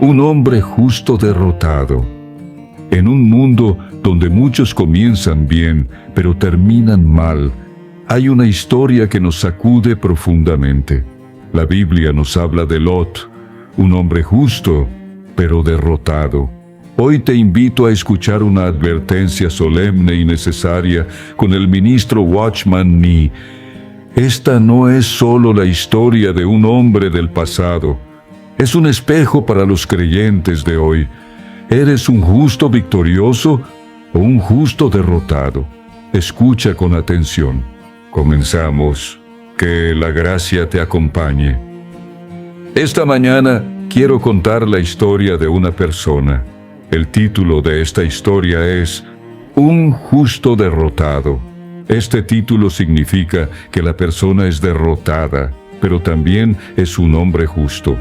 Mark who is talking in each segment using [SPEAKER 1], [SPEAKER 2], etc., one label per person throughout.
[SPEAKER 1] Un hombre justo derrotado. En un mundo donde muchos comienzan bien, pero terminan mal, hay una historia que nos sacude profundamente. La Biblia nos habla de Lot, un hombre justo, pero derrotado. Hoy te invito a escuchar una advertencia solemne y necesaria con el ministro Watchman Nee. Esta no es solo la historia de un hombre del pasado. Es un espejo para los creyentes de hoy. ¿Eres un justo victorioso o un justo derrotado? Escucha con atención. Comenzamos. Que la gracia te acompañe. Esta mañana quiero contar la historia de una persona. El título de esta historia es Un justo derrotado. Este título significa que la persona es derrotada, pero también es un hombre justo.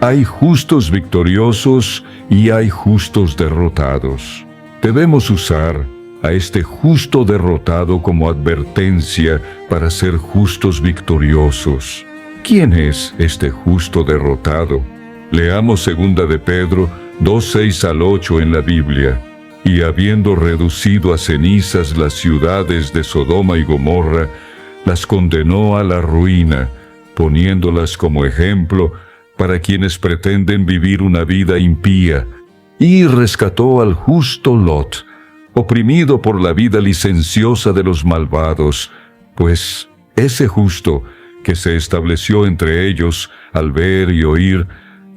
[SPEAKER 1] Hay justos victoriosos y hay justos derrotados. Debemos usar a este justo derrotado como advertencia para ser justos victoriosos. ¿Quién es este justo derrotado? Leamos 2 de Pedro 2:6 al 8 en la Biblia. Y habiendo reducido a cenizas las ciudades de Sodoma y Gomorra, las condenó a la ruina, poniéndolas como ejemplo para quienes pretenden vivir una vida impía, y rescató al justo Lot, oprimido por la vida licenciosa de los malvados, pues ese justo que se estableció entre ellos al ver y oír,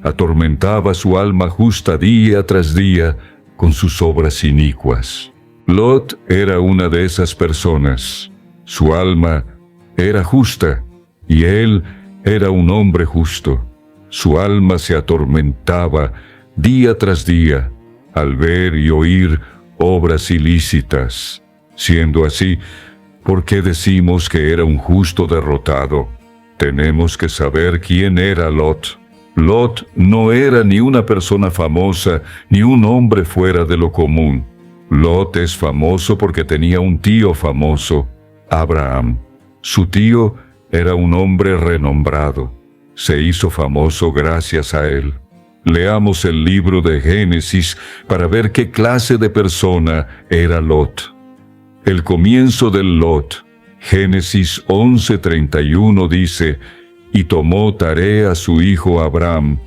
[SPEAKER 1] atormentaba su alma justa día tras día con sus obras inicuas. Lot era una de esas personas. Su alma era justa y él era un hombre justo. Su alma se atormentaba día tras día al ver y oír obras ilícitas. Siendo así, ¿por qué decimos que era un justo derrotado? Tenemos que saber quién era Lot. Lot no era ni una persona famosa, ni un hombre fuera de lo común. Lot es famoso porque tenía un tío famoso, Abraham. Su tío era un hombre renombrado. Se hizo famoso gracias a él. Leamos el libro de Génesis para ver qué clase de persona era Lot. El comienzo del Lot, Génesis 11:31 dice: Y tomó Tarea a su hijo Abraham,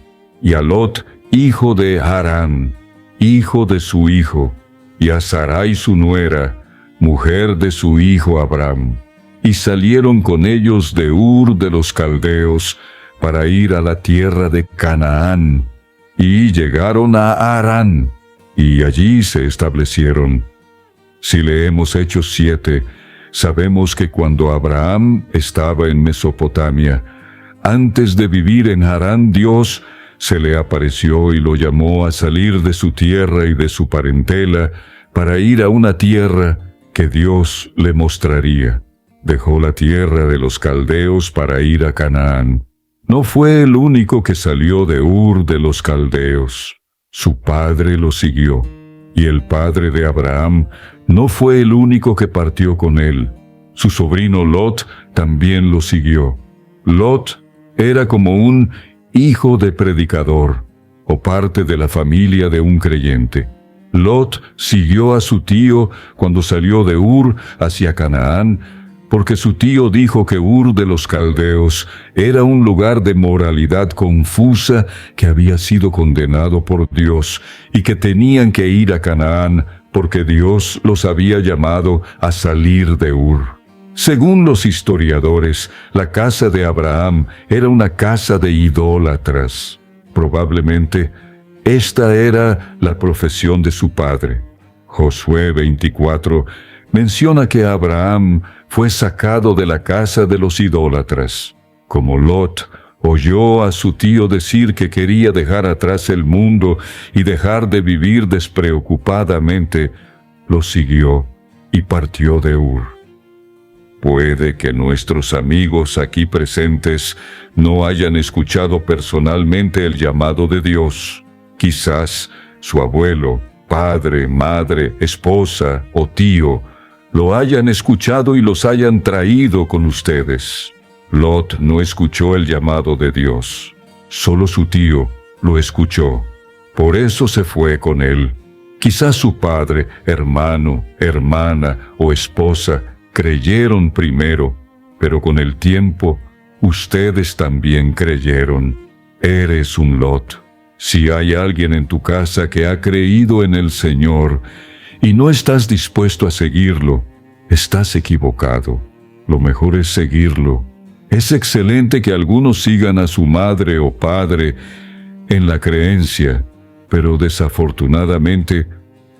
[SPEAKER 1] y a Lot, hijo de Harán, hijo de su hijo, y a Sarai su nuera, mujer de su hijo Abraham. Y salieron con ellos de Ur de los Caldeos, para ir a la tierra de Canaán, y llegaron a Harán, y allí se establecieron. Si leemos Hechos 7, sabemos que cuando Abraham estaba en Mesopotamia, antes de vivir en Harán, Dios se le apareció y lo llamó a salir de su tierra y de su parentela para ir a una tierra que Dios le mostraría. Dejó la tierra de los caldeos para ir a Canaán. No fue el único que salió de Ur de los Caldeos. Su padre lo siguió, y el padre de Abraham no fue el único que partió con él. Su sobrino Lot también lo siguió. Lot era como un hijo de predicador, o parte de la familia de un creyente. Lot siguió a su tío cuando salió de Ur hacia Canaán, porque su tío dijo que Ur de los Caldeos era un lugar de moralidad confusa que había sido condenado por Dios y que tenían que ir a Canaán porque Dios los había llamado a salir de Ur. Según los historiadores, la casa de Abraham era una casa de idólatras. Probablemente, esta era la profesión de su padre. Josué 24 menciona que Abraham fue sacado de la casa de los idólatras. Como Lot oyó a su tío decir que quería dejar atrás el mundo y dejar de vivir despreocupadamente, lo siguió y partió de Ur. Puede que nuestros amigos aquí presentes no hayan escuchado personalmente el llamado de Dios. Quizás su abuelo, padre, madre, esposa o tío lo hayan escuchado y los hayan traído con ustedes. Lot no escuchó el llamado de Dios. Solo su tío lo escuchó. Por eso se fue con él. Quizás su padre, hermano, hermana o esposa creyeron primero, pero con el tiempo ustedes también creyeron. Eres un Lot. Si hay alguien en tu casa que ha creído en el Señor y no estás dispuesto a seguirlo, estás equivocado. Lo mejor es seguirlo. Es excelente que algunos sigan a su madre o padre en la creencia, pero desafortunadamente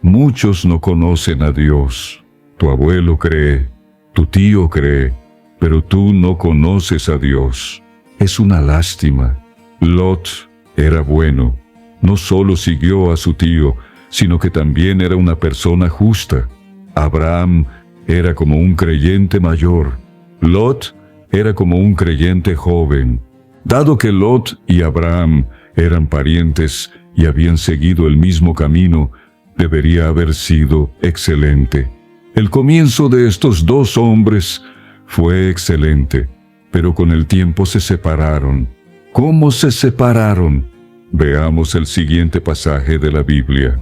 [SPEAKER 1] muchos no conocen a Dios. Tu abuelo cree, tu tío cree, pero tú no conoces a Dios. Es una lástima. Lot era bueno. No solo siguió a su tío, sino que también era una persona justa. Abraham era como un creyente mayor. Lot era como un creyente joven. Dado que Lot y Abraham eran parientes y habían seguido el mismo camino, debería haber sido excelente. El comienzo de estos dos hombres fue excelente, pero con el tiempo se separaron. ¿Cómo se separaron? Veamos el siguiente pasaje de la Biblia.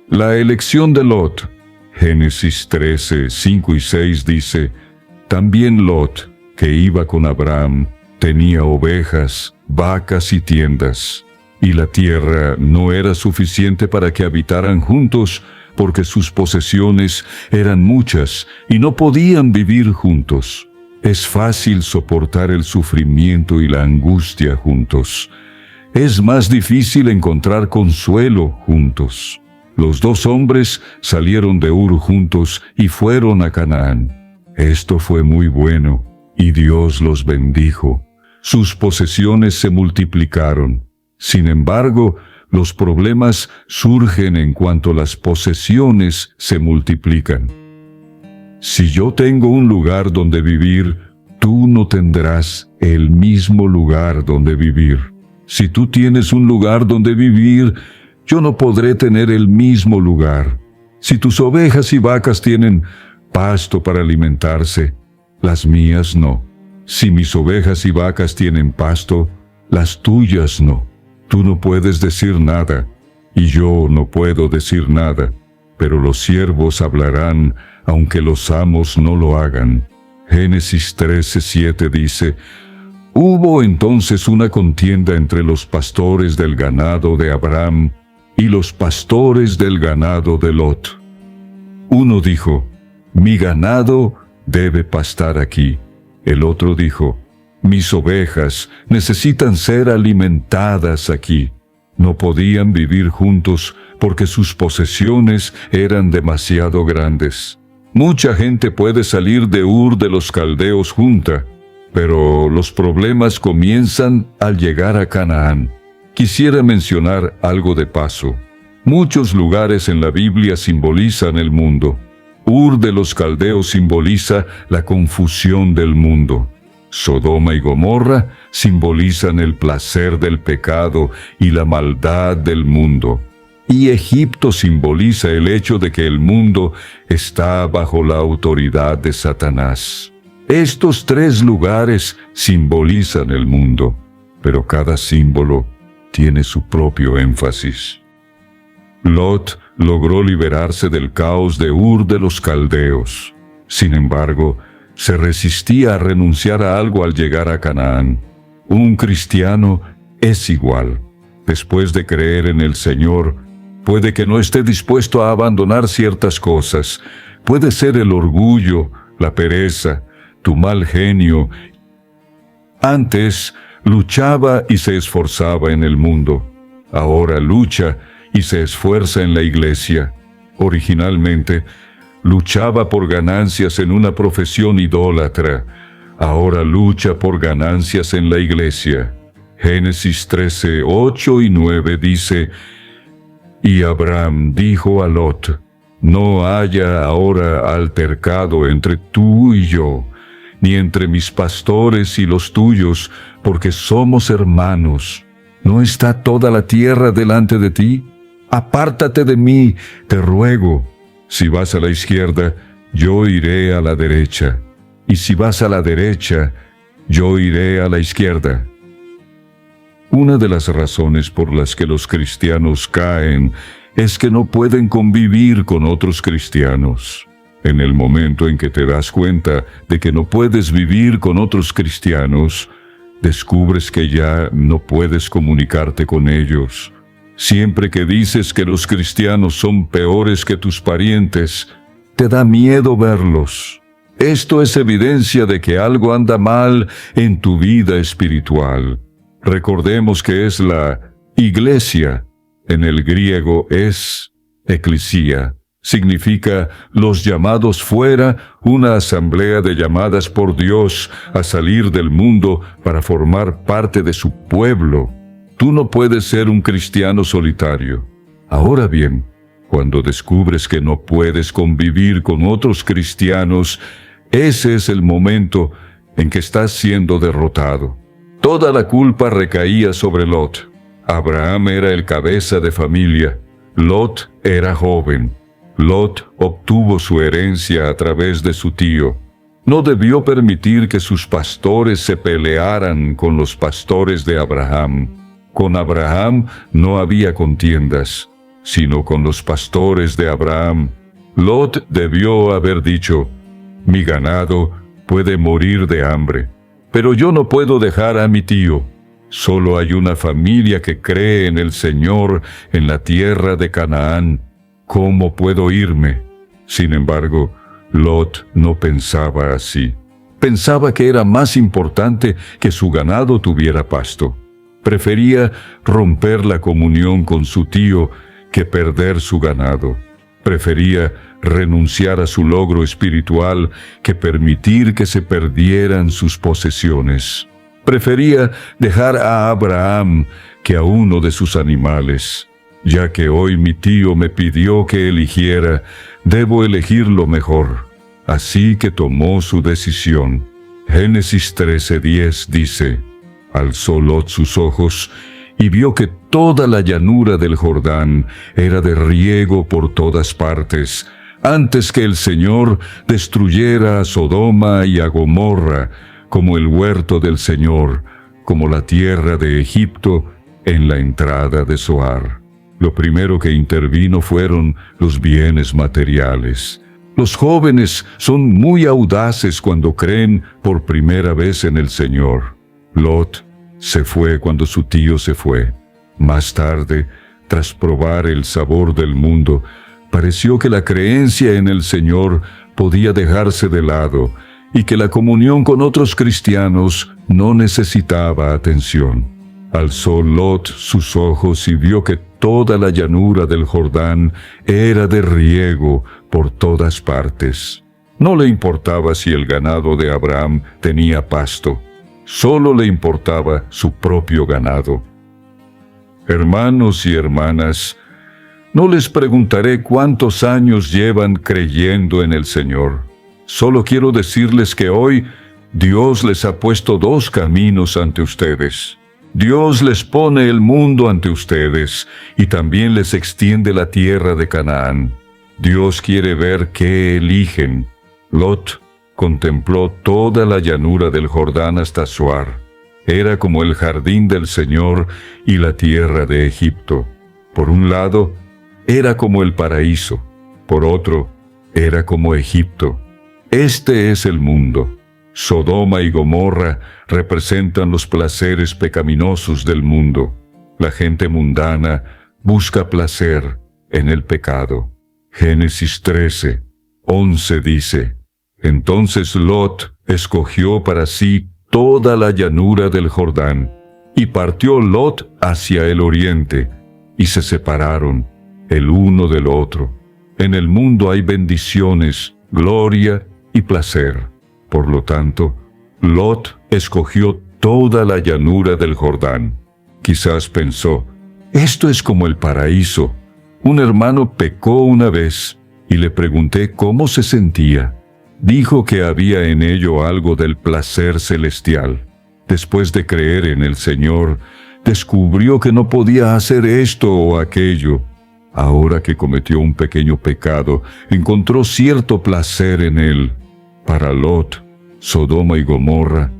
[SPEAKER 1] La elección de Lot. Génesis 13, 5 y 6 dice: También Lot, que iba con Abraham, tenía ovejas, vacas y tiendas, y la tierra no era suficiente para que habitaran juntos, porque sus posesiones eran muchas y no podían vivir juntos. Es fácil soportar el sufrimiento y la angustia juntos. Es más difícil encontrar consuelo juntos. Los dos hombres salieron de Ur juntos y fueron a Canaán. Esto fue muy bueno, y Dios los bendijo. Sus posesiones se multiplicaron. Sin embargo, los problemas surgen en cuanto las posesiones se multiplican. Si yo tengo un lugar donde vivir, tú no tendrás el mismo lugar donde vivir. Si tú tienes un lugar donde vivir, yo no podré tener el mismo lugar. Si tus ovejas y vacas tienen pasto para alimentarse, las mías no. Si mis ovejas y vacas tienen pasto, las tuyas no. Tú no puedes decir nada, y yo no puedo decir nada, pero los siervos hablarán, aunque los amos no lo hagan. Génesis 13:7 dice: Hubo entonces una contienda entre los pastores del ganado de Abraham y los pastores del ganado de Lot. Uno dijo: Mi ganado debe pastar aquí. El otro dijo: Mis ovejas necesitan ser alimentadas aquí. No podían vivir juntos porque sus posesiones eran demasiado grandes. Mucha gente puede salir de Ur de los Caldeos junta, pero los problemas comienzan al llegar a Canaán. Quisiera mencionar algo de paso. Muchos lugares en la Biblia simbolizan el mundo. Ur de los Caldeos simboliza la confusión del mundo. Sodoma y Gomorra simbolizan el placer del pecado y la maldad del mundo. Y Egipto simboliza el hecho de que el mundo está bajo la autoridad de Satanás. Estos tres lugares simbolizan el mundo, pero cada símbolo tiene su propio énfasis. Lot logró liberarse del caos de Ur de los Caldeos. Sin embargo, se resistía a renunciar a algo al llegar a Canaán. Un cristiano es igual. Después de creer en el Señor, puede que no esté dispuesto a abandonar ciertas cosas. Puede ser el orgullo, la pereza, tu mal genio. Antes luchaba y se esforzaba en el mundo. Ahora lucha y se esfuerza en la iglesia. Originalmente, luchaba por ganancias en una profesión idólatra. Ahora lucha por ganancias en la iglesia. Génesis 13, 8 y 9 dice: Y Abraham dijo a Lot: No haya ahora altercado entre tú y yo, ni entre mis pastores y los tuyos, porque somos hermanos. ¿No está toda la tierra delante de ti? Apártate de mí, te ruego. Si vas a la izquierda, yo iré a la derecha, y si vas a la derecha, yo iré a la izquierda. Una de las razones por las que los cristianos caen es que no pueden convivir con otros cristianos. En el momento en que te das cuenta de que no puedes vivir con otros cristianos, descubres que ya no puedes comunicarte con ellos. Siempre que dices que los cristianos son peores que tus parientes, te da miedo verlos. Esto es evidencia de que algo anda mal en tu vida espiritual. Recordemos que es la iglesia. En el griego es eclesia. Significa los llamados fuera, una asamblea de llamadas por Dios a salir del mundo para formar parte de su pueblo. Tú no puedes ser un cristiano solitario. Ahora bien, cuando descubres que no puedes convivir con otros cristianos, ese es el momento en que estás siendo derrotado. Toda la culpa recaía sobre Lot. Abraham era el cabeza de familia. Lot era joven. Lot obtuvo su herencia a través de su tío. No debió permitir que sus pastores se pelearan con los pastores de Abraham. Con Abraham no había contiendas, sino con los pastores de Abraham. Lot debió haber dicho: mi ganado puede morir de hambre, pero yo no puedo dejar a mi tío. Solo hay una familia que cree en el Señor en la tierra de Canaán. ¿Cómo puedo irme? Sin embargo, Lot no pensaba así. Pensaba que era más importante que su ganado tuviera pasto. Prefería romper la comunión con su tío que perder su ganado. Prefería renunciar a su logro espiritual que permitir que se perdieran sus posesiones. Prefería dejar a Abraham que a uno de sus animales. Ya que hoy mi tío me pidió que eligiera, debo elegir lo mejor. Así que tomó su decisión. Génesis 13:10 dice: alzó Lot sus ojos y vio que toda la llanura del Jordán era de riego por todas partes, antes que el Señor destruyera a Sodoma y a Gomorra, como el huerto del Señor, como la tierra de Egipto en la entrada de Zoar. Lo primero que intervino fueron los bienes materiales. Los jóvenes son muy audaces cuando creen por primera vez en el Señor. Lot se fue cuando su tío se fue. Más tarde, tras probar el sabor del mundo, pareció que la creencia en el Señor podía dejarse de lado y que la comunión con otros cristianos no necesitaba atención. Alzó Lot sus ojos y vio que toda la llanura del Jordán era de riego por todas partes. No le importaba si el ganado de Abraham tenía pasto, solo le importaba su propio ganado. Hermanos y hermanas, no les preguntaré cuántos años llevan creyendo en el Señor. Solo quiero decirles que hoy Dios les ha puesto dos caminos ante ustedes. Dios les pone el mundo ante ustedes y también les extiende la tierra de Canaán. Dios quiere ver qué eligen. Lot contempló toda la llanura del Jordán hasta Zoar. Era como el jardín del Señor y la tierra de Egipto. Por un lado, era como el paraíso. Por otro, era como Egipto. Este es el mundo. Sodoma y Gomorra representan los placeres pecaminosos del mundo. La gente mundana busca placer en el pecado. Génesis 13:11 dice: entonces Lot escogió para sí toda la llanura del Jordán, y partió Lot hacia el oriente, y se separaron el uno del otro. En el mundo hay bendiciones, gloria y placer. Por lo tanto, Lot escogió toda la llanura del Jordán. Quizás pensó: esto es como el paraíso. Un hermano pecó una vez y le pregunté cómo se sentía. Dijo que había en ello algo del placer celestial. Después de creer en el Señor, descubrió que no podía hacer esto o aquello. Ahora que cometió un pequeño pecado, encontró cierto placer en él. Para Lot, Sodoma y Gomorra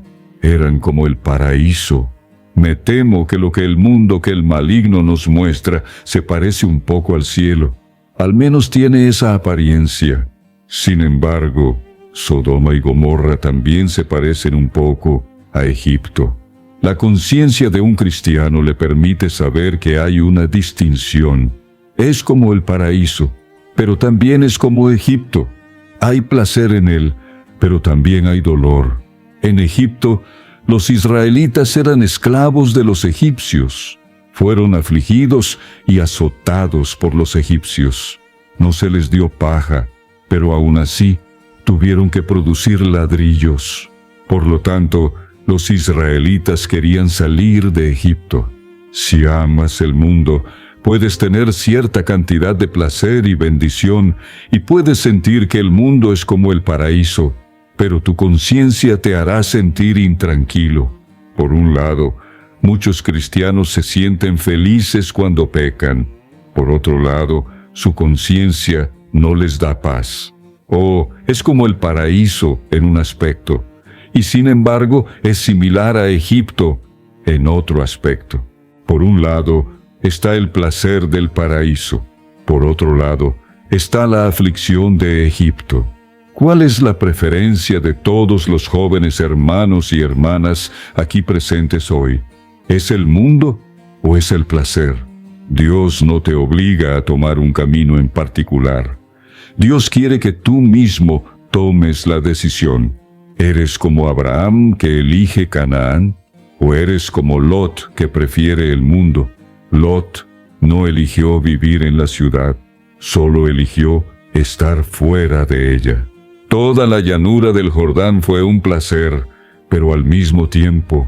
[SPEAKER 1] eran como el paraíso. Me temo que lo que el maligno nos muestra se parece un poco al cielo. Al menos tiene esa apariencia. Sin embargo, Sodoma y Gomorra también se parecen un poco a Egipto. La conciencia de un cristiano le permite saber que hay una distinción. Es como el paraíso, pero también es como Egipto. Hay placer en él, pero también hay dolor. En Egipto, los israelitas eran esclavos de los egipcios. Fueron afligidos y azotados por los egipcios. No se les dio paja, pero aún así tuvieron que producir ladrillos. Por lo tanto, los israelitas querían salir de Egipto. Si amas el mundo, puedes tener cierta cantidad de placer y bendición y puedes sentir que el mundo es como el paraíso, pero tu conciencia te hará sentir intranquilo. Por un lado, muchos cristianos se sienten felices cuando pecan. Por otro lado, su conciencia no les da paz. Es como el paraíso en un aspecto, y sin embargo es similar a Egipto en otro aspecto. Por un lado está el placer del paraíso, por otro lado está la aflicción de Egipto. ¿Cuál es la preferencia de todos los jóvenes hermanos y hermanas aquí presentes hoy? ¿Es el mundo o es el placer? Dios no te obliga a tomar un camino en particular. Dios quiere que tú mismo tomes la decisión. ¿Eres como Abraham que elige Canaán? ¿O eres como Lot que prefiere el mundo? Lot no eligió vivir en la ciudad, solo eligió estar fuera de ella. Toda la llanura del Jordán fue un placer, pero al mismo tiempo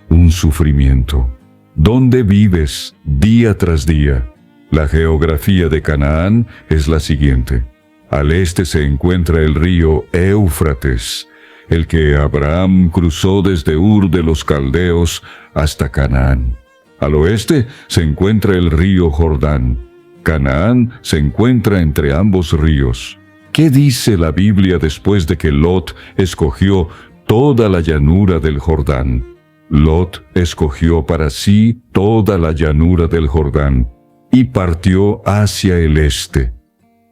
[SPEAKER 1] un sufrimiento. ¿Dónde vives día tras día? La geografía de Canaán es la siguiente. Al este se encuentra el río Éufrates, el que Abraham cruzó desde Ur de los Caldeos hasta Canaán. Al oeste se encuentra el río Jordán. Canaán se encuentra entre ambos ríos. ¿Qué dice la Biblia después de que Lot escogió toda la llanura del Jordán? Lot escogió para sí toda la llanura del Jordán y partió hacia el este.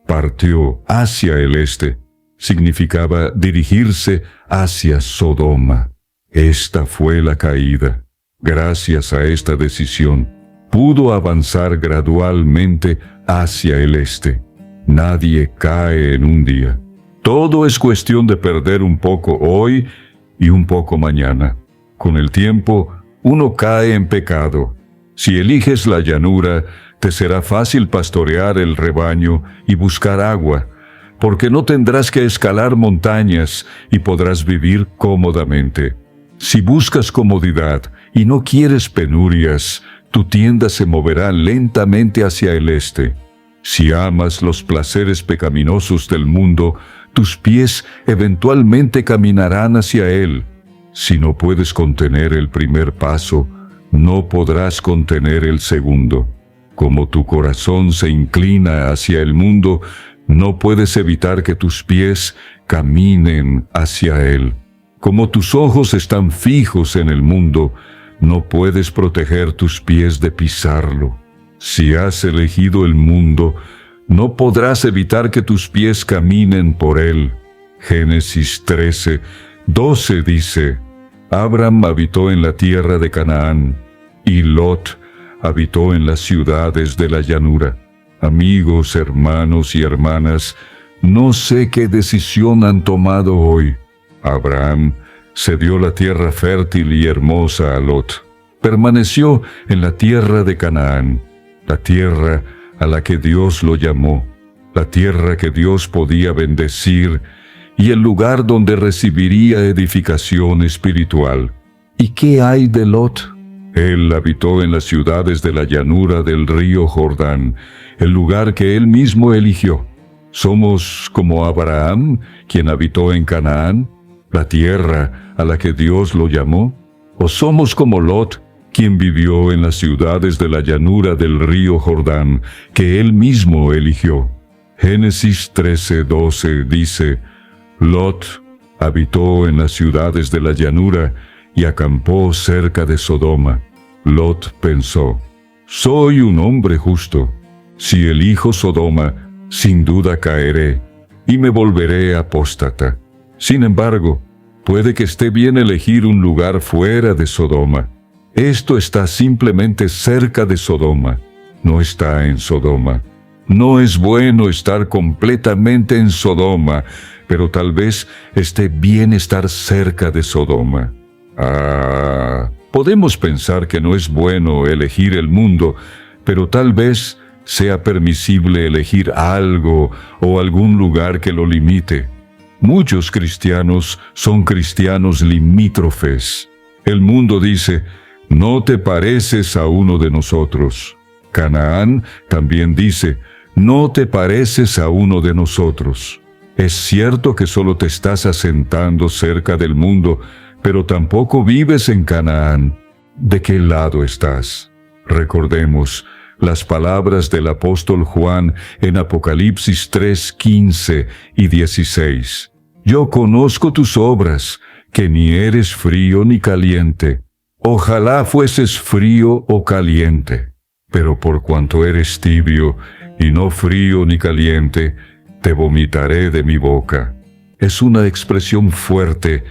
[SPEAKER 1] Partió hacia el este significaba dirigirse hacia Sodoma. Esta fue la caída. Gracias a esta decisión, pudo avanzar gradualmente hacia el este. Nadie cae en un día. Todo es cuestión de perder un poco hoy y un poco mañana. Con el tiempo, uno cae en pecado. Si eliges la llanura, te será fácil pastorear el rebaño y buscar agua, porque no tendrás que escalar montañas y podrás vivir cómodamente. Si buscas comodidad y no quieres penurias, tu tienda se moverá lentamente hacia el este. Si amas los placeres pecaminosos del mundo, tus pies eventualmente caminarán hacia él. Si no puedes contener el primer paso, no podrás contener el segundo. Como tu corazón se inclina hacia el mundo, no puedes evitar que tus pies caminen hacia él. Como tus ojos están fijos en el mundo, no puedes proteger tus pies de pisarlo. Si has elegido el mundo, no podrás evitar que tus pies caminen por él. Génesis 13:12 dice: Abram habitó en la tierra de Canaán, y Lot habitó en las ciudades de la llanura. Amigos, hermanos y hermanas, no sé qué decisión han tomado hoy. Abraham cedió la tierra fértil y hermosa a Lot. Permaneció en la tierra de Canaán, la tierra a la que Dios lo llamó, la tierra que Dios podía bendecir y el lugar donde recibiría edificación espiritual. ¿Y qué hay de Lot? Él habitó en las ciudades de la llanura del río Jordán, el lugar que él mismo eligió. ¿Somos como Abraham, quien habitó en Canaán, la tierra a la que Dios lo llamó? ¿O somos como Lot, quien vivió en las ciudades de la llanura del río Jordán, que él mismo eligió? Génesis 13:12 dice: Lot habitó en las ciudades de la llanura y acampó cerca de Sodoma. Lot pensó: soy un hombre justo. Si elijo Sodoma, sin duda caeré, y me volveré apóstata. Sin embargo, puede que esté bien elegir un lugar fuera de Sodoma. Esto está simplemente cerca de Sodoma, no está en Sodoma. No es bueno estar completamente en Sodoma, pero tal vez esté bien estar cerca de Sodoma. Podemos pensar que no es bueno elegir el mundo, pero tal vez sea permisible elegir algo o algún lugar que lo limite. Muchos cristianos son cristianos limítrofes. El mundo dice: no te pareces a uno de nosotros. Canaán también dice: no te pareces a uno de nosotros. Es cierto que solo te estás asentando cerca del mundo, pero tampoco vives en Canaán. ¿De qué lado estás? Recordemos las palabras del apóstol Juan en Apocalipsis 3, 15 y 16. Yo conozco tus obras, que ni eres frío ni caliente. Ojalá fueses frío o caliente. Pero por cuanto eres tibio, y no frío ni caliente, te vomitaré de mi boca. Es una expresión fuerte: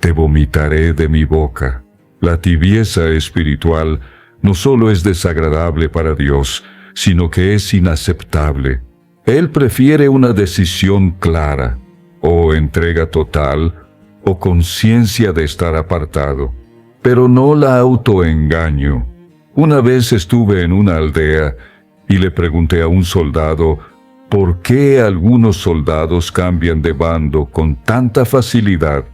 [SPEAKER 1] te vomitaré de mi boca. La tibieza espiritual no solo es desagradable para Dios, sino que es inaceptable. Él prefiere una decisión clara, o entrega total, o conciencia de estar apartado, pero no la autoengaño. Una vez estuve en una aldea y le pregunté a un soldado por qué algunos soldados cambian de bando con tanta facilidad.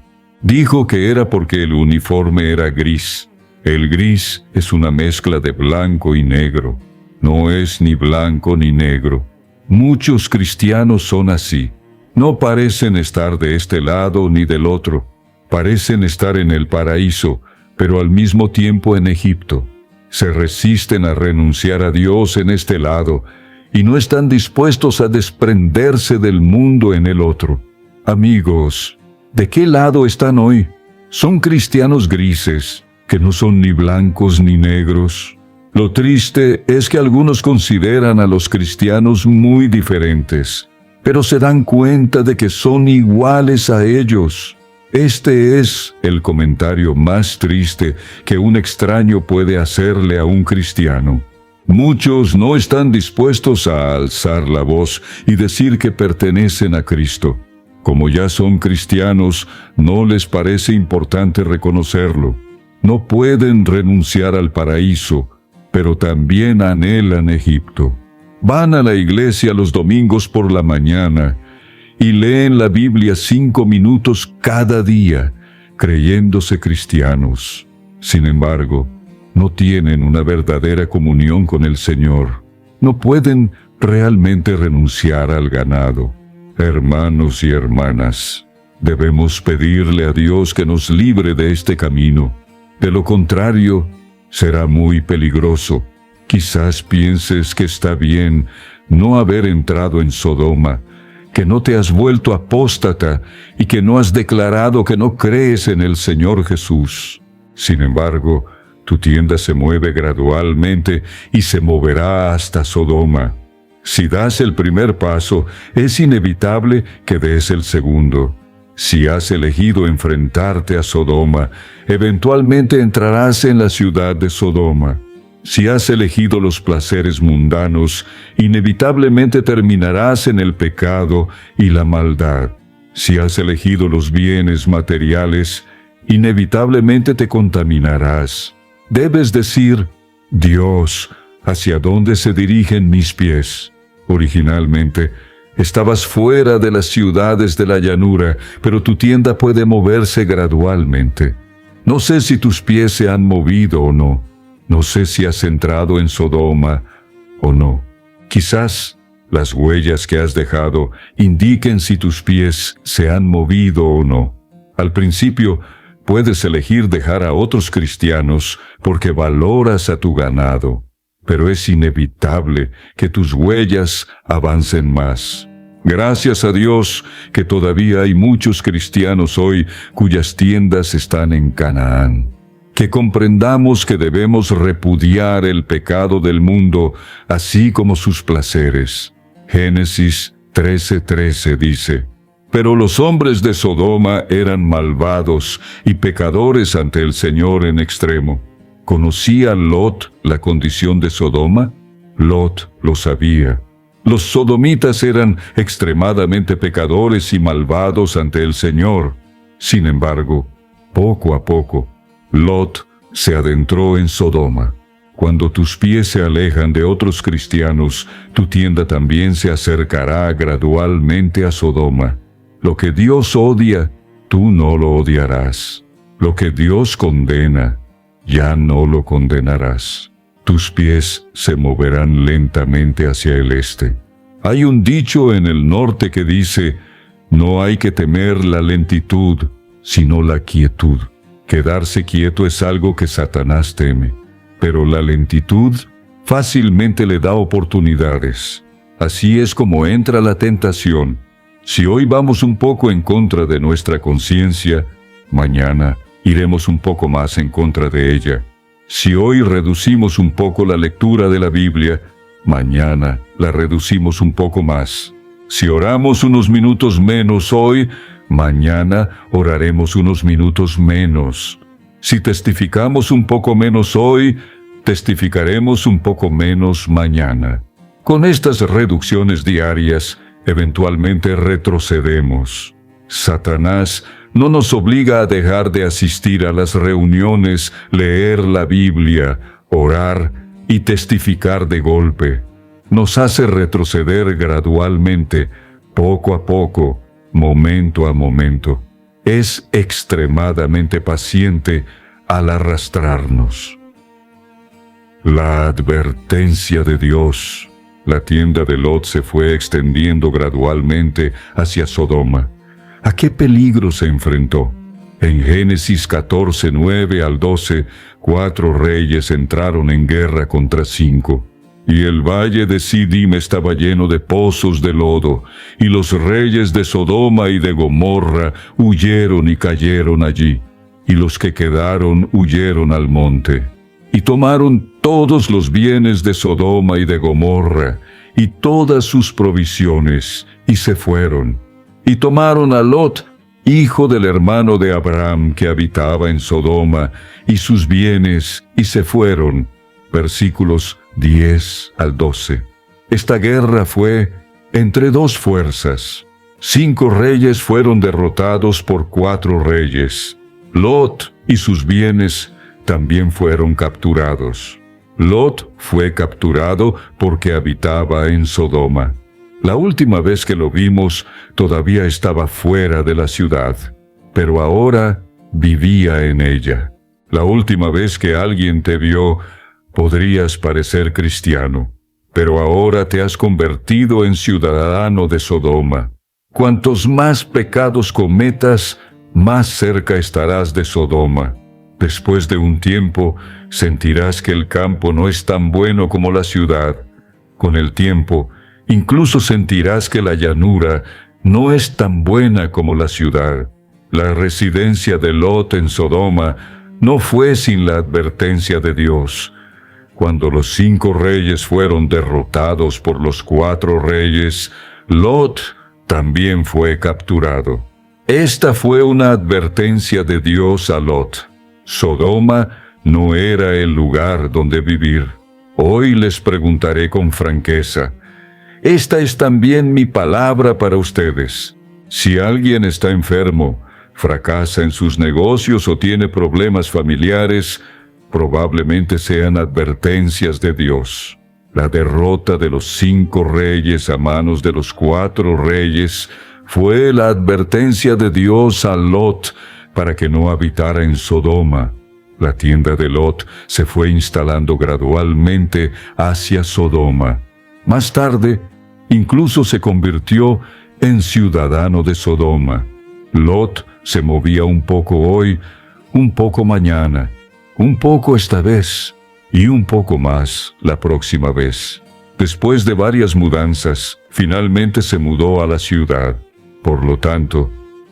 [SPEAKER 1] Dijo que era porque el uniforme era gris. El gris es una mezcla de blanco y negro. No es ni blanco ni negro. Muchos cristianos son así. No parecen estar de este lado ni del otro. Parecen estar en el paraíso, pero al mismo tiempo en Egipto. Se resisten a renunciar a Dios en este lado y no están dispuestos a desprenderse del mundo en el otro. Amigos, ¿de qué lado están hoy? Son cristianos grises, que no son ni blancos ni negros. Lo triste es que algunos consideran a los cristianos muy diferentes, pero se dan cuenta de que son iguales a ellos. Este es el comentario más triste que un extraño puede hacerle a un cristiano. Muchos no están dispuestos a alzar la voz y decir que pertenecen a Cristo. Como ya son cristianos, no les parece importante reconocerlo. No pueden renunciar al paraíso, pero también anhelan Egipto. Van a la iglesia los domingos por la mañana y leen la Biblia 5 minutos cada día, creyéndose cristianos. Sin embargo, no tienen una verdadera comunión con el Señor. No pueden realmente renunciar al ganado. Hermanos y hermanas, debemos pedirle a Dios que nos libre de este camino. De lo contrario, será muy peligroso. Quizás pienses que está bien no haber entrado en Sodoma, que no te has vuelto apóstata y que no has declarado que no crees en el Señor Jesús. Sin embargo, tu tienda se mueve gradualmente y se moverá hasta Sodoma. Si das el primer paso, es inevitable que des el segundo. Si has elegido enfrentarte a Sodoma, eventualmente entrarás en la ciudad de Sodoma. Si has elegido los placeres mundanos, inevitablemente terminarás en el pecado y la maldad. Si has elegido los bienes materiales, inevitablemente te contaminarás. Debes decir: Dios, ¿hacia dónde se dirigen mis pies? Originalmente, estabas fuera de las ciudades de la llanura, pero tu tienda puede moverse gradualmente. No sé si tus pies se han movido o no. No sé si has entrado en Sodoma o no. Quizás las huellas que has dejado indiquen si tus pies se han movido o no. Al principio, puedes elegir dejar a otros cristianos porque valoras a tu ganado, pero es inevitable que tus huellas avancen más. Gracias a Dios que todavía hay muchos cristianos hoy cuyas tiendas están en Canaán. que comprendamos que debemos repudiar el pecado del mundo, así como sus placeres. Génesis 13:13 dice: Pero los hombres de Sodoma eran malvados y pecadores ante el Señor en extremo. ¿Conocía Lot la condición de Sodoma? Lot lo sabía. Los sodomitas eran extremadamente pecadores y malvados ante el Señor. Sin embargo, poco a poco, Lot se adentró en Sodoma. Cuando tus pies se alejan de otros cristianos, tu tienda también se acercará gradualmente a Sodoma. Lo que Dios odia, tú no lo odiarás. Lo que Dios condena, ya no lo condenarás. Tus pies se moverán lentamente hacia el este. Hay un dicho en el norte que dice: no hay que temer la lentitud, sino la quietud. Quedarse quieto es algo que Satanás teme, pero la lentitud fácilmente le da oportunidades. Así es como entra la tentación. Si hoy vamos un poco en contra de nuestra conciencia, mañana iremos un poco más en contra de ella. Si hoy reducimos un poco la lectura de la Biblia, mañana la reducimos un poco más. Si oramos unos minutos menos hoy, mañana oraremos unos minutos menos. Si testificamos un poco menos hoy, testificaremos un poco menos mañana. Con estas reducciones diarias, eventualmente retrocedemos. Satanás no nos obliga a dejar de asistir a las reuniones, leer la Biblia, orar y testificar de golpe. Nos hace retroceder gradualmente, poco a poco, momento a momento. Es extremadamente paciente al arrastrarnos. La advertencia de Dios. La tienda de Lot se fue extendiendo gradualmente hacia Sodoma. ¿A qué peligro se enfrentó? En Génesis 14, 9 al 12, 4 reyes entraron en guerra contra 5. Y el valle de Sidim estaba lleno de pozos de lodo, y los reyes de Sodoma y de Gomorra huyeron y cayeron allí, y los que quedaron huyeron al monte. Y tomaron todos los bienes de Sodoma y de Gomorra, y todas sus provisiones, y se fueron. Y tomaron a Lot, hijo del hermano de Abraham que habitaba en Sodoma, y sus bienes, y se fueron. Versículos 10 al 12. Esta guerra fue entre dos fuerzas. 5 reyes fueron derrotados por 4 reyes. Lot y sus bienes también fueron capturados. Lot fue capturado porque habitaba en Sodoma. La última vez que lo vimos, todavía estaba fuera de la ciudad, pero ahora vivía en ella. La última vez que alguien te vio, podrías parecer cristiano, pero ahora te has convertido en ciudadano de Sodoma. Cuantos más pecados cometas, más cerca estarás de Sodoma. Después de un tiempo, sentirás que el campo no es tan bueno como la ciudad. Con el tiempo, incluso sentirás que la llanura no es tan buena como la ciudad. La residencia de Lot en Sodoma no fue sin la advertencia de Dios. Cuando los 5 reyes fueron derrotados por los 4 reyes, Lot también fue capturado. Esta fue una advertencia de Dios a Lot. Sodoma no era el lugar donde vivir. Hoy les preguntaré con franqueza. Esta es también mi palabra para ustedes. Si alguien está enfermo, fracasa en sus negocios o tiene problemas familiares, probablemente sean advertencias de Dios. La derrota de los 5 reyes a manos de los 4 reyes fue la advertencia de Dios a Lot para que no habitara en Sodoma. La tienda de Lot se fue instalando gradualmente hacia Sodoma. Más tarde, incluso se convirtió en ciudadano de Sodoma. Lot se movía un poco hoy, un poco mañana, un poco esta vez y un poco más la próxima vez. Después de varias mudanzas, finalmente se mudó a la ciudad. Por lo tanto,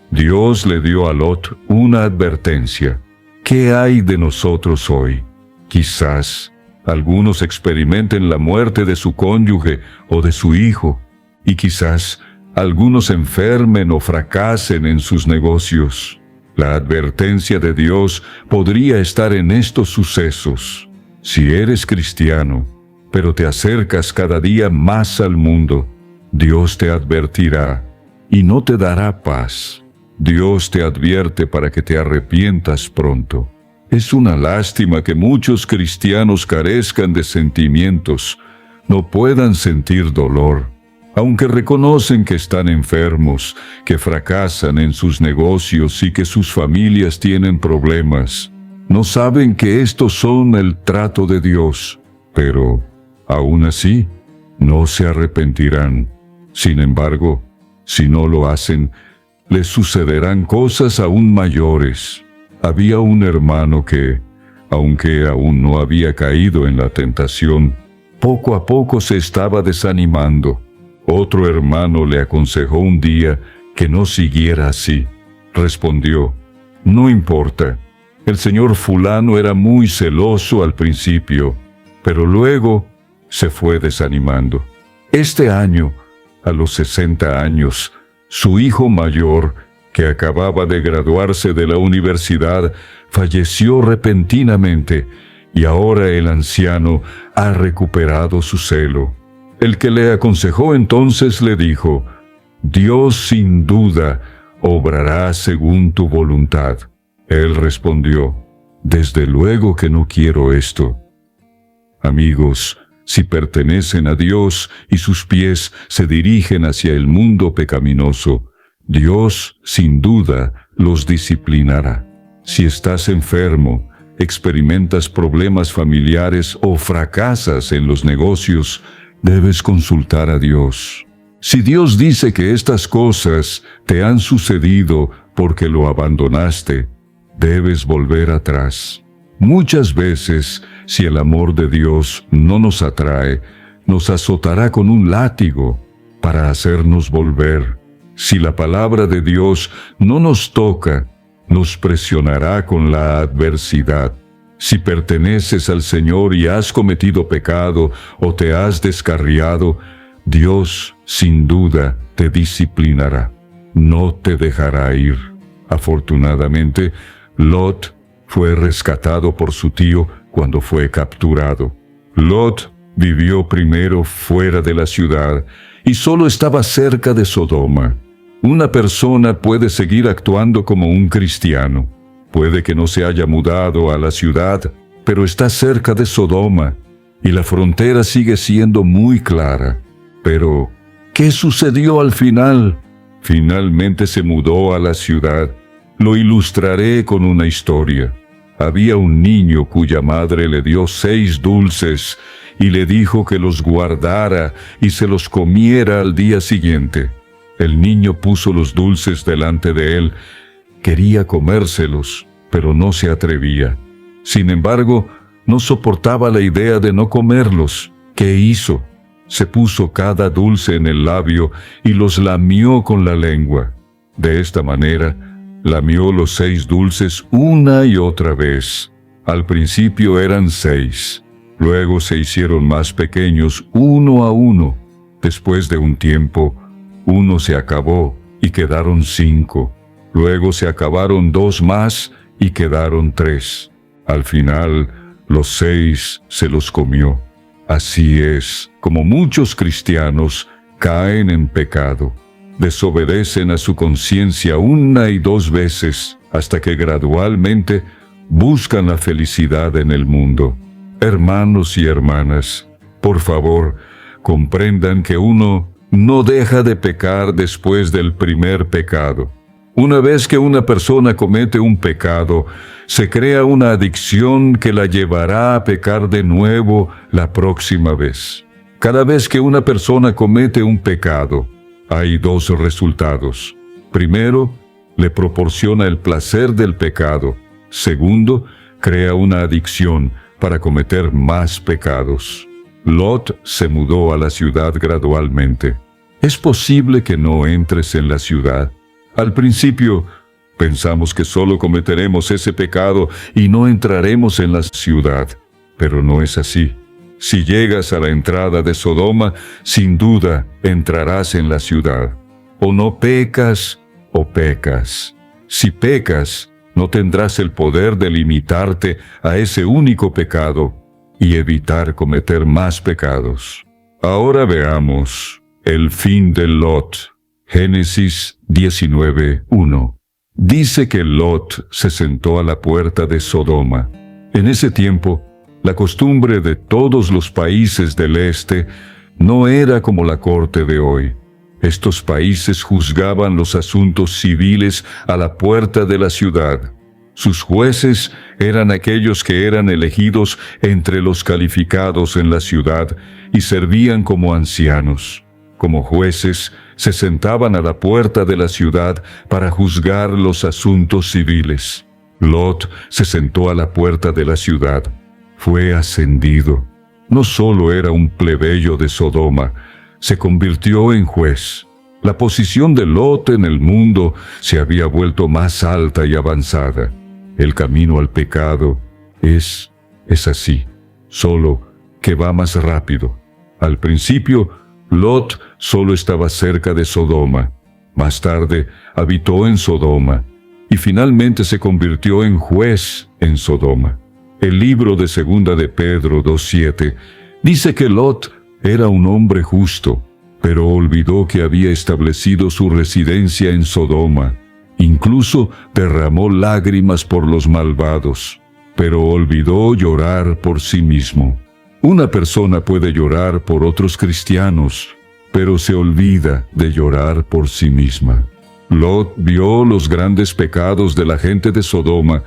[SPEAKER 1] Dios le dio a Lot una advertencia, ¿qué hay de nosotros hoy? Quizás algunos experimenten la muerte de su cónyuge o de su hijo, y quizás algunos enfermen o fracasen en sus negocios. La advertencia de Dios podría estar en estos sucesos. Si eres cristiano, pero te acercas cada día más al mundo, Dios te advertirá y no te dará paz. Dios te advierte para que te arrepientas pronto. Es una lástima que muchos cristianos carezcan de sentimientos, no puedan sentir dolor, aunque reconocen que están enfermos, que fracasan en sus negocios y que sus familias tienen problemas. No saben que estos son el trato de Dios, pero aún así no se arrepentirán. Sin embargo, si no lo hacen, les sucederán cosas aún mayores. Había un hermano que, aunque aún no había caído en la tentación, poco a poco se estaba desanimando. Otro hermano le aconsejó un día que no siguiera así. Respondió: «No importa. El señor fulano era muy celoso al principio, pero luego se fue desanimando. Este año, a los 60 años, su hijo mayor, que acababa de graduarse de la universidad, falleció repentinamente, y ahora el anciano ha recuperado su celo». El que le aconsejó entonces le dijo: «Dios sin duda obrará según tu voluntad». Él respondió: «Desde luego que no quiero esto». Amigos, si pertenecen a Dios y sus pies se dirigen hacia el mundo pecaminoso, Dios sin duda los disciplinará. Si estás enfermo, experimentas problemas familiares o fracasas en los negocios, debes consultar a Dios. Si Dios dice que estas cosas te han sucedido porque lo abandonaste, debes volver atrás. Muchas veces, si el amor de Dios no nos atrae, nos azotará con un látigo para hacernos volver. Si la palabra de Dios no nos toca, nos presionará con la adversidad. Si perteneces al Señor y has cometido pecado o te has descarriado, Dios sin duda te disciplinará. No te dejará ir. Afortunadamente, Lot fue rescatado por su tío cuando fue capturado. Lot vivió primero fuera de la ciudad y solo estaba cerca de Sodoma. Una persona puede seguir actuando como un cristiano. Puede que no se haya mudado a la ciudad, pero está cerca de Sodoma, y la frontera sigue siendo muy clara. Pero, ¿qué sucedió al final? Finalmente se mudó a la ciudad. Lo ilustraré con una historia. Había un niño cuya madre le dio 6 dulces y le dijo que los guardara y se los comiera al día siguiente. El niño puso los dulces delante de él. Quería comérselos, pero no se atrevía. Sin embargo, no soportaba la idea de no comerlos. ¿Qué hizo? Se puso cada dulce en el labio y los lamió con la lengua. De esta manera, lamió los 6 dulces una y otra vez. Al principio eran 6. Luego se hicieron más pequeños uno a uno. Después de un tiempo, uno se acabó y quedaron 5. Luego se acabaron 2 más y quedaron 3. Al final, los 6 se los comió. Así es como muchos cristianos caen en pecado. Desobedecen a su conciencia 1 y 2 veces hasta que gradualmente buscan la felicidad en el mundo. Hermanos y hermanas, por favor, comprendan que uno no deja de pecar después del primer pecado. Una vez que una persona comete un pecado, se crea una adicción que la llevará a pecar de nuevo la próxima vez. Cada vez que una persona comete un pecado, hay 2 resultados. Primero, le proporciona el placer del pecado. Segundo, crea una adicción para cometer más pecados. Lot se mudó a la ciudad gradualmente. Es posible que no entres en la ciudad. Al principio, Pensamos que solo cometeremos ese pecado y no entraremos en la ciudad, pero no es así. Si llegas a la entrada de Sodoma, sin duda entrarás en la ciudad. O no pecas, o pecas. Si pecas, no tendrás el poder de limitarte a ese único pecado y evitar cometer más pecados. Ahora veamos el fin de Lot. Génesis 19:1. Dice que Lot se sentó a la puerta de Sodoma. En ese tiempo, la costumbre de todos los países del este no era como la corte de hoy. Estos países juzgaban los asuntos civiles a la puerta de la ciudad. Sus jueces eran aquellos que eran elegidos entre los calificados en la ciudad y servían como ancianos. Como jueces, se sentaban a la puerta de la ciudad para juzgar los asuntos civiles. Lot se sentó a la puerta de la ciudad. Fue ascendido. No solo era un plebeyo de Sodoma, se convirtió en juez. La posición de Lot en el mundo se había vuelto más alta y avanzada. El camino al pecado es así, solo que va más rápido. Al principio, Lot solo estaba cerca de Sodoma. Más tarde, habitó en Sodoma y finalmente se convirtió en juez en Sodoma. El libro de 2 de Pedro 2:7 dice que Lot era un hombre justo, pero olvidó que había establecido su residencia en Sodoma. Incluso derramó lágrimas por los malvados, pero olvidó llorar por sí mismo. Una persona puede llorar por otros cristianos, pero se olvida de llorar por sí misma. Lot vio los grandes pecados de la gente de Sodoma,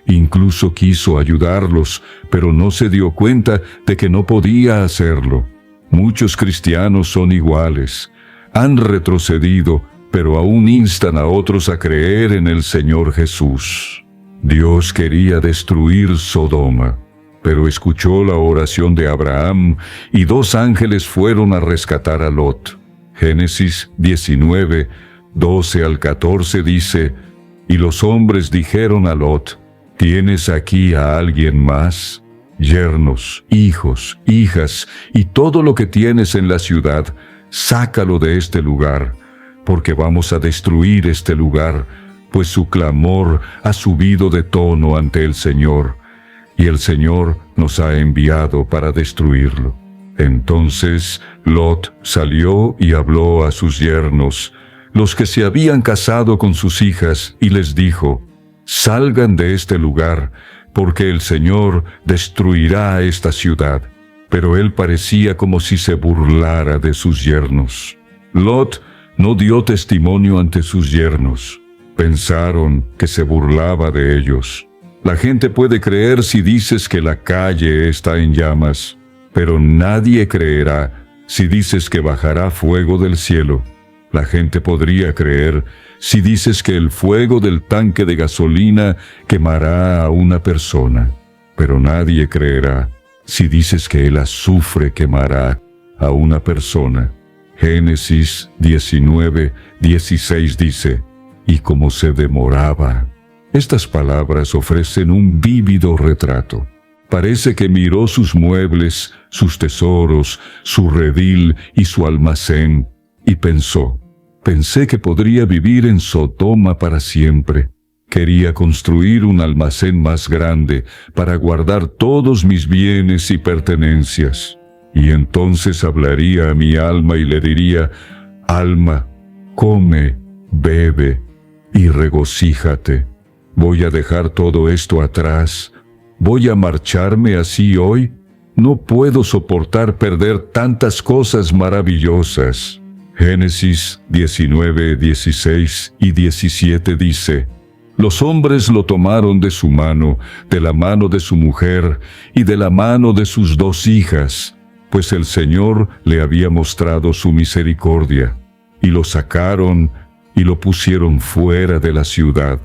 [SPEAKER 1] incluso quiso ayudarlos, pero no se dio cuenta de que no podía hacerlo. Muchos cristianos son iguales. Han retrocedido, pero aún instan a otros a creer en el Señor Jesús. Dios quería destruir Sodoma, pero escuchó la oración de Abraham y 2 ángeles fueron a rescatar a Lot. Génesis 19, 12 al 14 dice: Y los hombres dijeron a Lot: ¿Tienes aquí a alguien más? Yernos, hijos, hijas y todo lo que tienes en la ciudad, sácalo de este lugar, porque vamos a destruir este lugar, pues su clamor ha subido de tono ante el Señor, y el Señor nos ha enviado para destruirlo. Entonces Lot salió y habló a sus yernos, los que se habían casado con sus hijas, y les dijo: Salgan de este lugar, porque el Señor destruirá esta ciudad. Pero él parecía como si se burlara de sus yernos. Lot no dio testimonio ante sus yernos. Pensaron que se burlaba de ellos. La gente puede creer si dices que la calle está en llamas, pero nadie creerá si dices que bajará fuego del cielo. La gente podría creer si dices que el fuego del tanque de gasolina quemará a una persona, pero nadie creerá si dices que el azufre quemará a una persona. Génesis 19, 16 dice: Y como se demoraba. Estas palabras ofrecen un vívido retrato. Parece que miró sus muebles, sus tesoros, su redil y su almacén, y pensé que podría vivir en Sodoma para siempre. Quería construir un almacén más grande para guardar todos mis bienes y pertenencias. Y entonces hablaría a mi alma y le diría: Alma, come, bebe y regocíjate. Voy a dejar todo esto atrás. Voy a marcharme así hoy. No puedo soportar perder tantas cosas maravillosas. Génesis 19, 16 y 17 dice: Los hombres lo tomaron de su mano, de la mano de su mujer y de la mano de sus 2 hijas, pues el Señor le había mostrado su misericordia, y lo sacaron y lo pusieron fuera de la ciudad.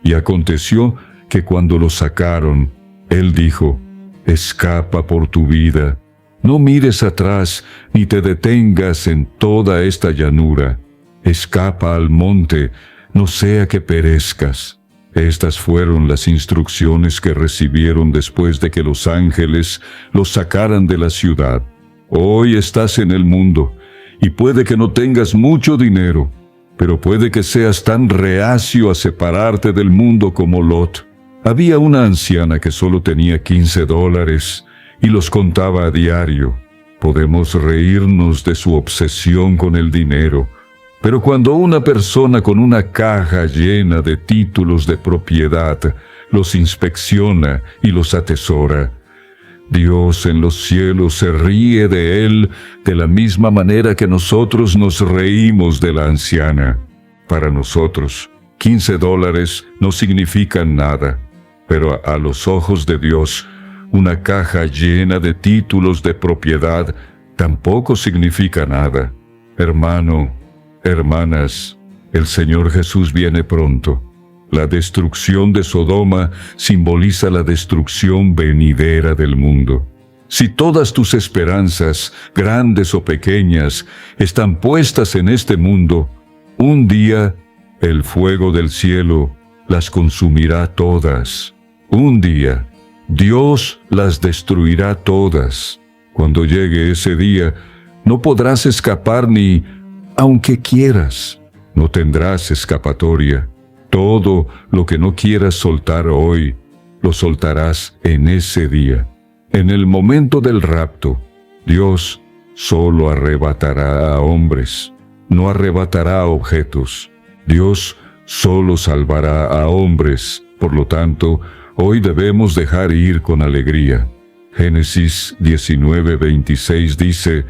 [SPEAKER 1] Y aconteció que cuando lo sacaron, él dijo: Escapa por tu vida. No mires atrás, ni te detengas en toda esta llanura. Escapa al monte, no sea que perezcas. Estas fueron las instrucciones que recibieron después de que los ángeles los sacaran de la ciudad. Hoy estás en el mundo, y puede que no tengas mucho dinero, pero puede que seas tan reacio a separarte del mundo como Lot. Había una anciana que solo tenía $15 y los contaba a diario. Podemos reírnos de su obsesión con el dinero, pero cuando una persona con una caja llena de títulos de propiedad los inspecciona y los atesora, Dios en los cielos se ríe de él de la misma manera que nosotros nos reímos de la anciana. Para nosotros, $15 no significan nada, pero a los ojos de Dios, una caja llena de títulos de propiedad tampoco significa nada. Hermano, hermanas, el Señor Jesús viene pronto. La destrucción de Sodoma simboliza la destrucción venidera del mundo. Si todas tus esperanzas, grandes o pequeñas, están puestas en este mundo, un día el fuego del cielo las consumirá todas. Un día Dios las destruirá todas. Cuando llegue ese día, no podrás escapar ni aunque quieras. No tendrás escapatoria. Todo lo que no quieras soltar hoy, lo soltarás en ese día. En el momento del rapto, Dios solo arrebatará a hombres, no arrebatará a objetos. Dios solo salvará a hombres. Por lo tanto, hoy debemos dejar ir con alegría. Génesis 19:26 dice: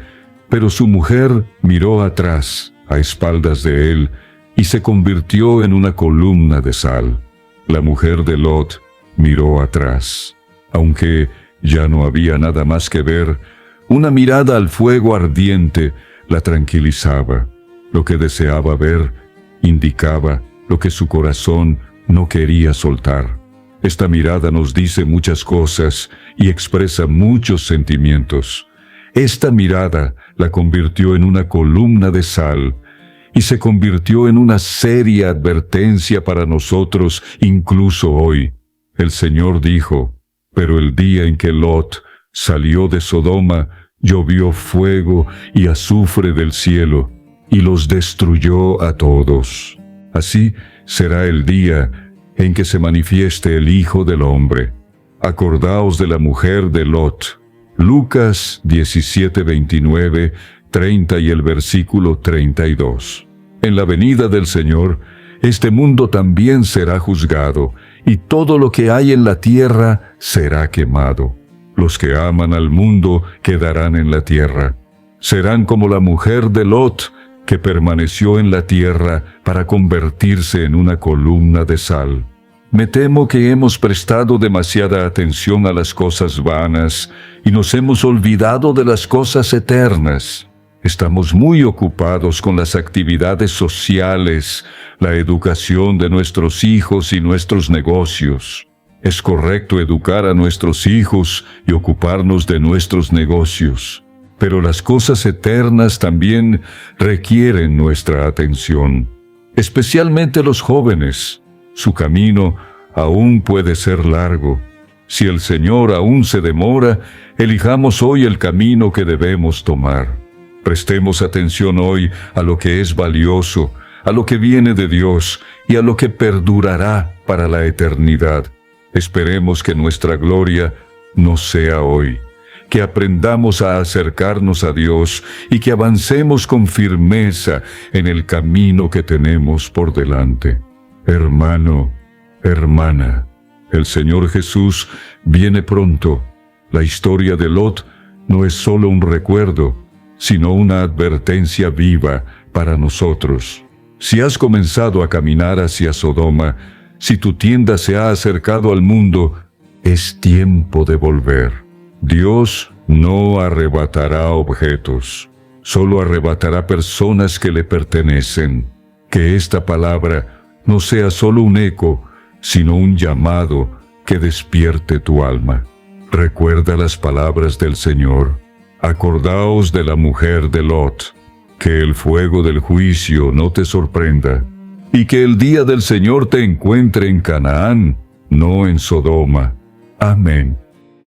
[SPEAKER 1] pero su mujer miró atrás, a espaldas de él, y se convirtió en una columna de sal. La mujer de Lot miró atrás. Aunque ya no había nada más que ver, una mirada al fuego ardiente la tranquilizaba. Lo que deseaba ver indicaba lo que su corazón no quería soltar. Esta mirada nos dice muchas cosas y expresa muchos sentimientos. Esta mirada la convirtió en una columna de sal y se convirtió en una seria advertencia para nosotros incluso hoy. El Señor dijo: pero el día en que Lot salió de Sodoma, llovió fuego y azufre del cielo, y los destruyó a todos. Así será el día en que se manifieste el Hijo del Hombre. Acordaos de la mujer de Lot. Lucas 17:29, 30 y el versículo 32. En la venida del Señor, este mundo también será juzgado, y todo lo que hay en la tierra será quemado. Los que aman al mundo quedarán en la tierra. Serán como la mujer de Lot, que permaneció en la tierra para convertirse en una columna de sal. Me temo que hemos prestado demasiada atención a las cosas vanas y nos hemos olvidado de las cosas eternas. Estamos muy ocupados con las actividades sociales, la educación de nuestros hijos y nuestros negocios. Es correcto educar a nuestros hijos y ocuparnos de nuestros negocios, pero las cosas eternas también requieren nuestra atención, especialmente los jóvenes. Su camino aún puede ser largo. Si el Señor aún se demora, elijamos hoy el camino que debemos tomar. Prestemos atención hoy a lo que es valioso, a lo que viene de Dios y a lo que perdurará para la eternidad. Esperemos que nuestra gloria no sea hoy, que aprendamos a acercarnos a Dios y que avancemos con firmeza en el camino que tenemos por delante. Hermano, hermana, el Señor Jesús viene pronto. La historia de Lot no es solo un recuerdo, sino una advertencia viva para nosotros. Si has comenzado a caminar hacia Sodoma, si tu tienda se ha acercado al mundo, es tiempo de volver. Dios no arrebatará objetos, solo arrebatará personas que le pertenecen. Que esta palabra no sea solo un eco, sino un llamado que despierte tu alma. Recuerda las palabras del Señor. Acordaos de la mujer de Lot. Que el fuego del juicio no te sorprenda. y que el día del Señor te encuentre en Canaán, no en Sodoma. Amén.